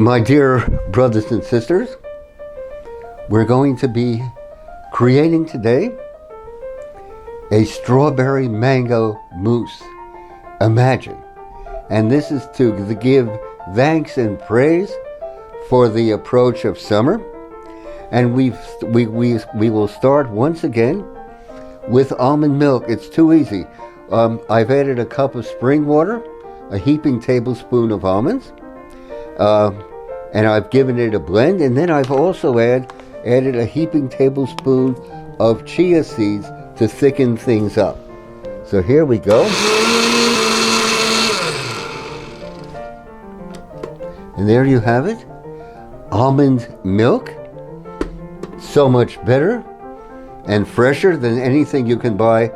My dear brothers and sisters, we're going to be creating today a strawberry mango mousse. Imagine. And this is to give thanks and praise for the approach of summer. And we will start once again with almond milk. It's too easy. I've added a cup of spring water, a heaping tablespoon of almonds, and I've given it a blend. And then I've also added a heaping tablespoon of chia seeds to thicken things up. So here we go. And there you have it. Almond milk. So much better and fresher than anything you can buy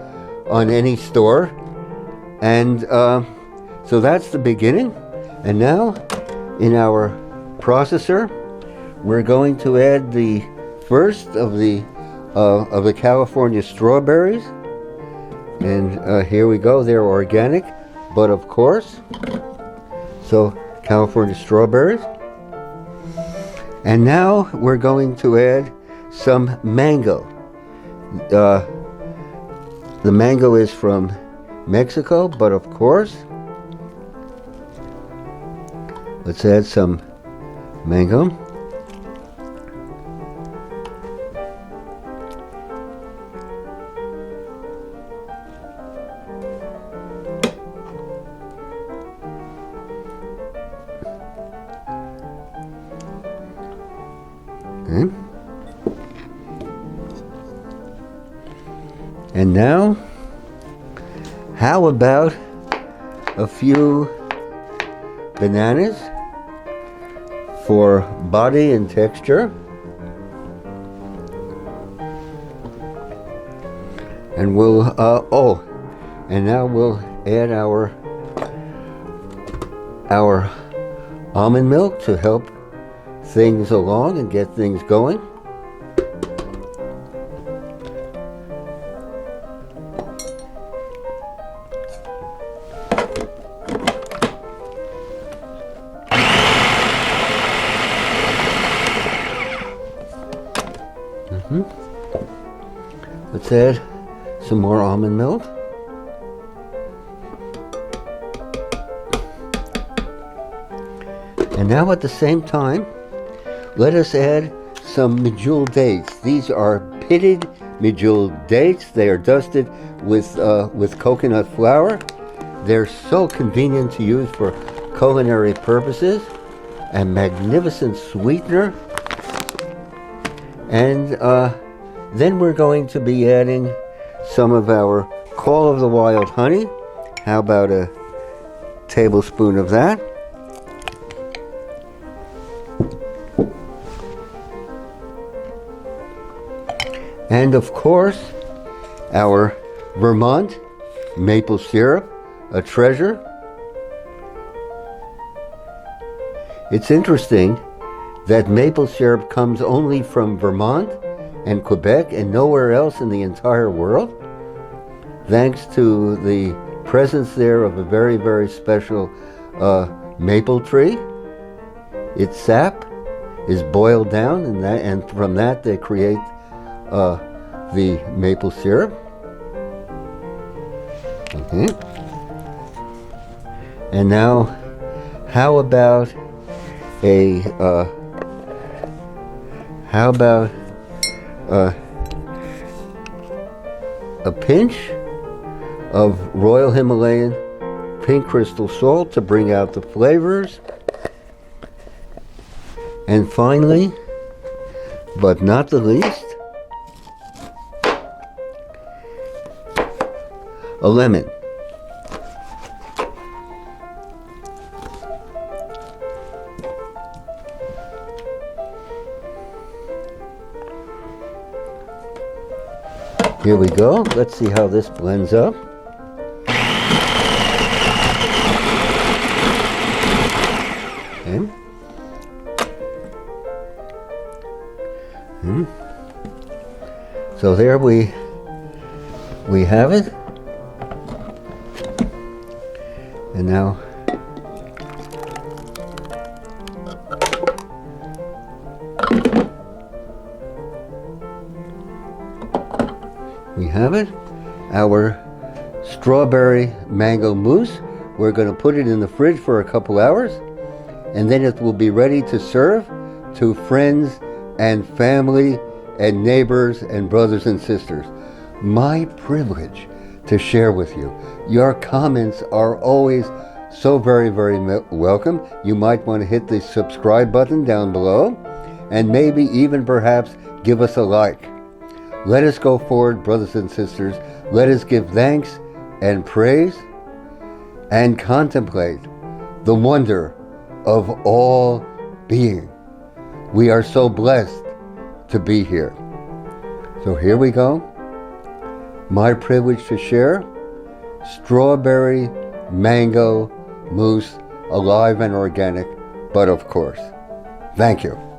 on any store. And so that's the beginning. And now in our processor, we're going to add the first of the California strawberries. And here we go. They're organic, but of course. So California strawberries. And now we're going to add some mango. The mango is from Mexico, but of course, let's add some mango. Okay. And now, how about a few bananas for body and texture? And we'll, and now we'll add our almond milk to help things along and get things going. Let's add some more almond milk. And now at the same time, let us add some medjool dates. These are pitted medjool dates. They are dusted with coconut flour. They're so convenient to use for culinary purposes. A magnificent sweetener. And then we're going to be adding some of our Call of the Wild honey. How about a tablespoon of that? And of course, our Vermont maple syrup, a treasure. It's interesting that maple syrup comes only from Vermont and Quebec and nowhere else in the entire world, thanks to the presence there of a very, very special maple tree. Its sap is boiled down, and from that they create the maple syrup. Okay. And now, how about a pinch of Royal Himalayan pink crystal salt to bring out the flavors. And finally, but not the least, a lemon. Here we go. Let's see how this blends up. Okay. So there we have it. And now have it. Our strawberry mango mousse. We're going to put it in the fridge for a couple hours, and then it will be ready to serve to friends and family and neighbors and brothers and sisters. My privilege to share with you. Your comments are always so very, very welcome. You might want to hit the subscribe button down below, and maybe even perhaps give us a like. Let us go forward, brothers and sisters. Let us give thanks and praise and contemplate the wonder of all being. We are so blessed to be here. So here we go. My privilege to share strawberry mango mousse, alive and organic, but of course. Thank you.